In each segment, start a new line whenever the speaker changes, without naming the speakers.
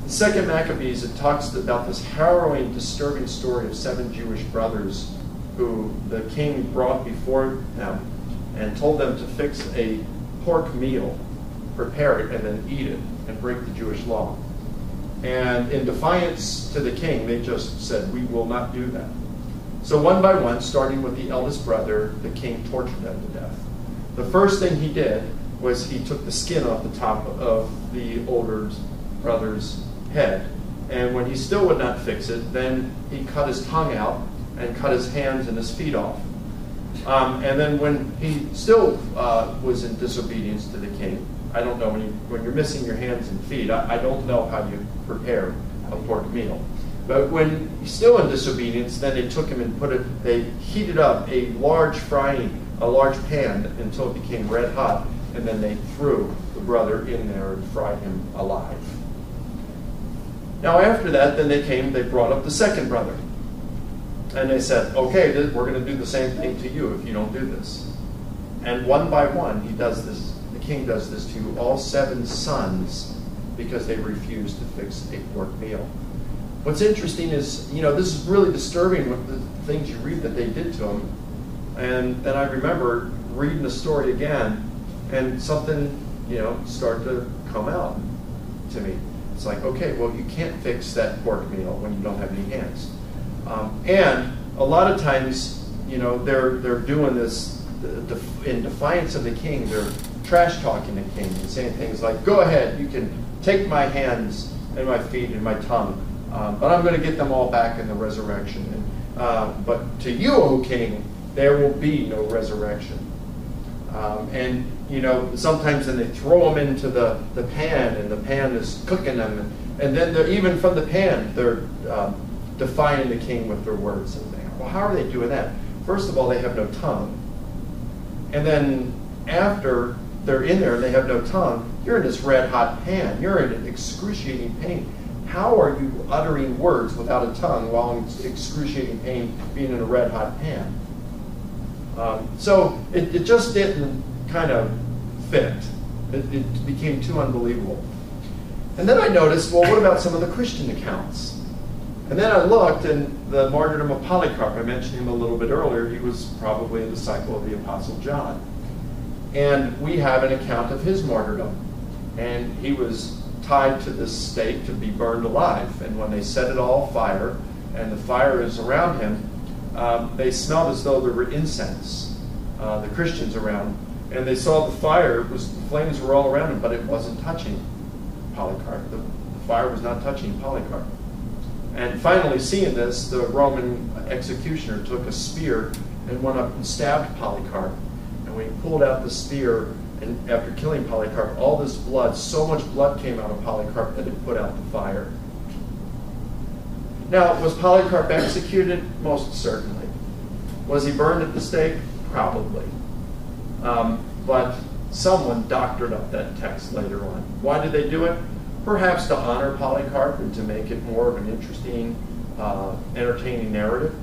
The second Maccabees, it talks about this harrowing, disturbing story of 7 Jewish brothers who the king brought before them and told them to fix a pork meal, prepare it, and then eat it, and break the Jewish law. And in defiance to the king, they just said, we will not do that. So one by one, starting with the eldest brother, the king tortured them to death. The first thing he did was he took the skin off the top of the older brother's head. And when he still would not fix it, then he cut his tongue out and cut his hands and his feet off. And then when he still was in disobedience to the king, I don't know, when you're missing your hands and feet, I don't know how you prepare a pork meal. But when he's still in disobedience, then they took him and they heated up a large pan until it became red hot, and then they threw the brother in there and fried him alive. Now after that, then they brought up the second brother. And they said, okay, we're going to do the same thing to you if you don't do this. And one by one, he does this. The king does this to all 7 sons because they refused to fix a pork meal. What's interesting is, this is really disturbing with the things you read that they did to him. And then I remember reading the story again, and something, started to come out to me. It's like, okay, well, you can't fix that pork meal when you don't have any hands. And a lot of times, they're doing this in defiance of the king. They're trash talking the king and saying things like, go ahead, you can take my hands and my feet and my tongue, but I'm going to get them all back in the resurrection. But to you, O king, there will be no resurrection. Sometimes then they throw them into the pan, and the pan is cooking them. And then even from the pan, they're defying the king with their words. And well, how are they doing that? First of all, they have no tongue. And then after they're in there and they have no tongue, you're in this red hot pan. You're in excruciating pain. How are you uttering words without a tongue while in excruciating pain being in a red hot pan? So it just didn't kind of fit. It became too unbelievable. And then I noticed, well, what about some of the Christian accounts? And then I looked, and the martyrdom of Polycarp, I mentioned him a little bit earlier. He was probably a disciple of the Apostle John. And we have an account of his martyrdom. And he was tied to this stake to be burned alive. And when they set it all afire, and the fire is around him, they smelled as though there were incense, the Christians around. And they saw the fire, the flames were all around him, but it wasn't touching Polycarp. The fire was not touching Polycarp. And finally, seeing this, the Roman executioner took a spear and went up and stabbed Polycarp. And when he pulled out the spear, and after killing Polycarp, all this blood, so much blood came out of Polycarp that it put out the fire. Now, was Polycarp executed? Most certainly. Was he burned at the stake? Probably. But someone doctored up that text later on. Why did they do it? Perhaps to honor Polycarp and to make it more of an interesting, entertaining narrative.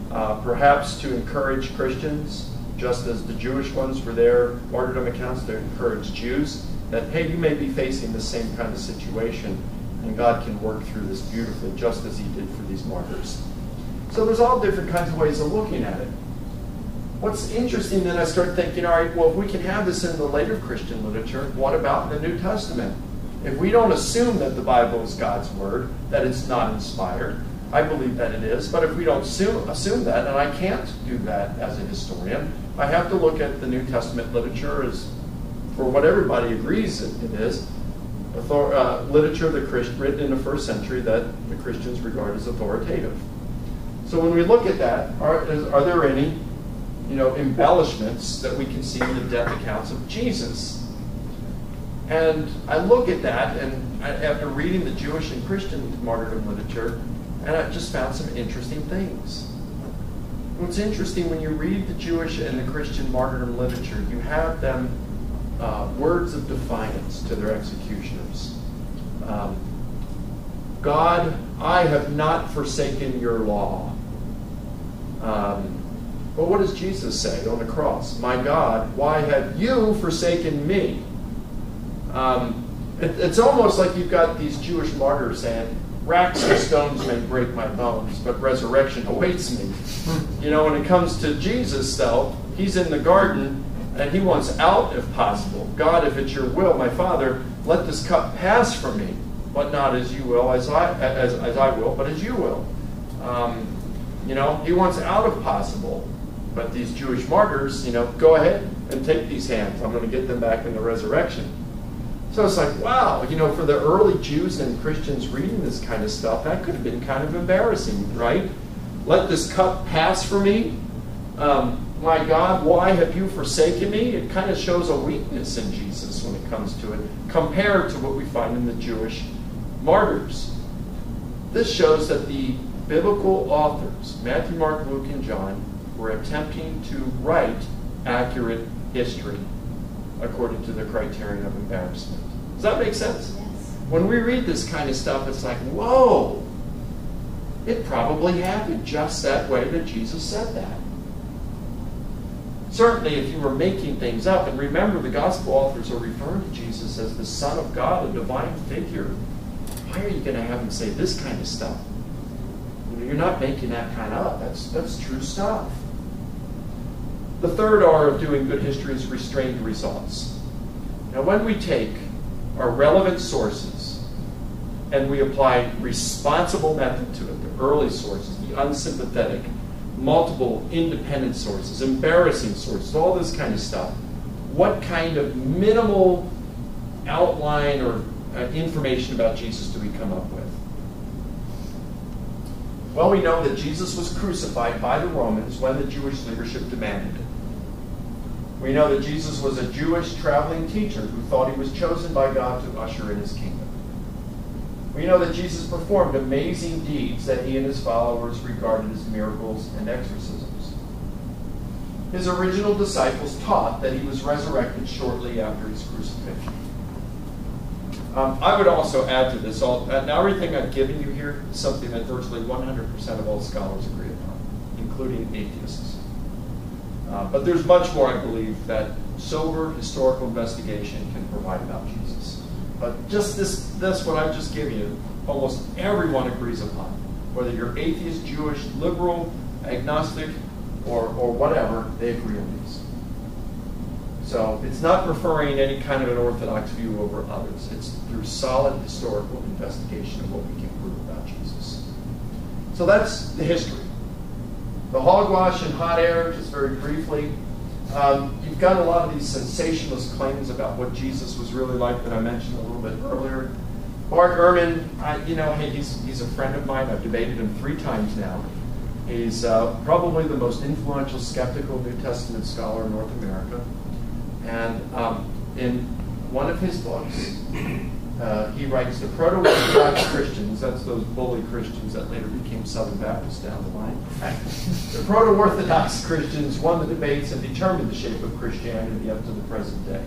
Perhaps to encourage Christians, just as the Jewish ones for their martyrdom accounts, to encourage Jews that, hey, you may be facing the same kind of situation, and God can work through this beautifully, just as he did for these martyrs. So there's all different kinds of ways of looking at it. What's interesting, then I start thinking, all right, well, if we can have this in the later Christian literature, what about the New Testament? If we don't assume that the Bible is God's word, that it's not inspired, I believe that it is, but if we don't assume that, and I can't do that as a historian, I have to look at the New Testament literature as, for what everybody agrees it is, literature written in the first century that the Christians regard as authoritative. So when we look at that, are there any embellishments that we can see in the death accounts of Jesus? And I look at that, and after reading the Jewish and Christian martyrdom literature, and I just found some interesting things. What's interesting, when you read the Jewish and the Christian martyrdom literature, you have them words of defiance to their executioners. God, I have not forsaken your law. Well, what does Jesus say on the cross? My God, why have you forsaken me? And It's almost like you've got these Jewish martyrs saying, racks and stones may break my bones, but resurrection awaits me. You know, when it comes to Jesus, though, he's in the garden, and he wants out if possible. God, if it's your will, my Father, let this cup pass from me, but not as you will, as I will, but as you will. You know, he wants out if possible. But these Jewish martyrs, you know, go ahead and take these hands. I'm going to get them back in the resurrection. So it's like, wow, you know, for the early Jews and Christians reading this kind of stuff, that could have been kind of embarrassing, right? Let this cup pass for me. My God, why have you forsaken me? It kind of shows a weakness in Jesus when it comes to it, compared to what we find in the Jewish martyrs. This shows that the biblical authors, Matthew, Mark, Luke, and John, were attempting to write accurate history according to the criterion of embarrassment. Does that make sense?
Yes.
When we read this kind of stuff, it's like, whoa, it probably happened just that way that Jesus said that. Certainly, if you were making things up, and remember, the gospel authors are referring to Jesus as the Son of God, a divine figure. Why are you going to have him say this kind of stuff? You know, you're not making that kind of up. That's true stuff. The third R of doing good history is restrained results. Now, when we take our relevant sources and we apply responsible method to it, the early sources, the unsympathetic, multiple independent sources, embarrassing sources, all this kind of stuff, what kind of minimal outline or information about Jesus do we come up with? Well, we know that Jesus was crucified by the Romans when the Jewish leadership demanded it. We know that Jesus was a Jewish traveling teacher who thought he was chosen by God to usher in his kingdom. We know that Jesus performed amazing deeds that he and his followers regarded as miracles and exorcisms. His original disciples taught that he was resurrected shortly after his crucifixion. I would also add to this, now everything I've given you here is something that virtually 100% of all scholars agree upon, including atheists. But there's much more, I believe, that sober historical investigation can provide about Jesus. But just this what I've just given you, almost everyone agrees upon. Whether you're atheist, Jewish, liberal, agnostic, or whatever, they agree on these. So it's not preferring any kind of an orthodox view over others. It's through solid historical investigation of what we can prove about Jesus. So that's the history. The hogwash and hot air, just very briefly. You've got a lot of these sensationalist claims about what Jesus was really like that I mentioned a little bit earlier. Bart Ehrman, hey, he's a friend of mine. I've debated him 3 times now. He's probably the most influential skeptical New Testament scholar in North America. And in one of his books, he writes, the proto-Orthodox Christians, that's those bully Christians that later became Southern Baptists down the line. The proto-Orthodox Christians won the debates and determined the shape of Christianity up to the present day.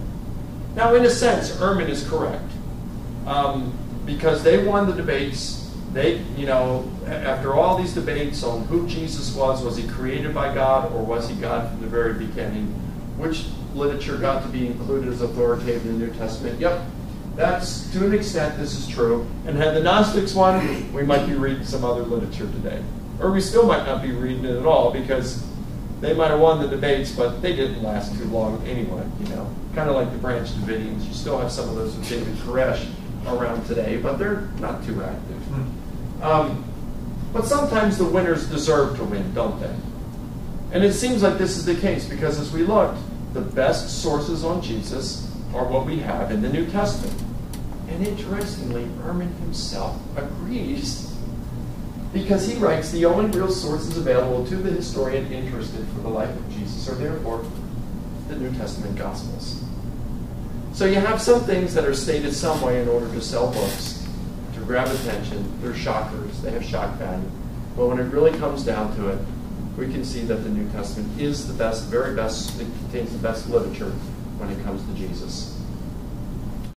Now, in a sense, Ehrman is correct. Because they won the debates. They, after all these debates on who Jesus was he created by God or was he God from the very beginning? Which literature got to be included as authoritative in the New Testament? Yep. That's, to an extent, this is true. And had the Gnostics won, we might be reading some other literature today. Or we still might not be reading it at all because they might have won the debates, but they didn't last too long anyway, Kind of like the Branch Davidians. You still have some of those with David Koresh around today, but they're not too active. But sometimes the winners deserve to win, don't they? And it seems like this is the case because as we looked, the best sources on Jesus are what we have in the New Testament. And interestingly, Ehrman himself agrees because he writes the only real sources available to the historian interested for the life of Jesus are therefore the New Testament Gospels. So you have some things that are stated some way in order to sell books, to grab attention. They're shockers. They have shock value. But when it really comes down to it, we can see that the New Testament is the best, very best, it contains the best literature when it comes to Jesus.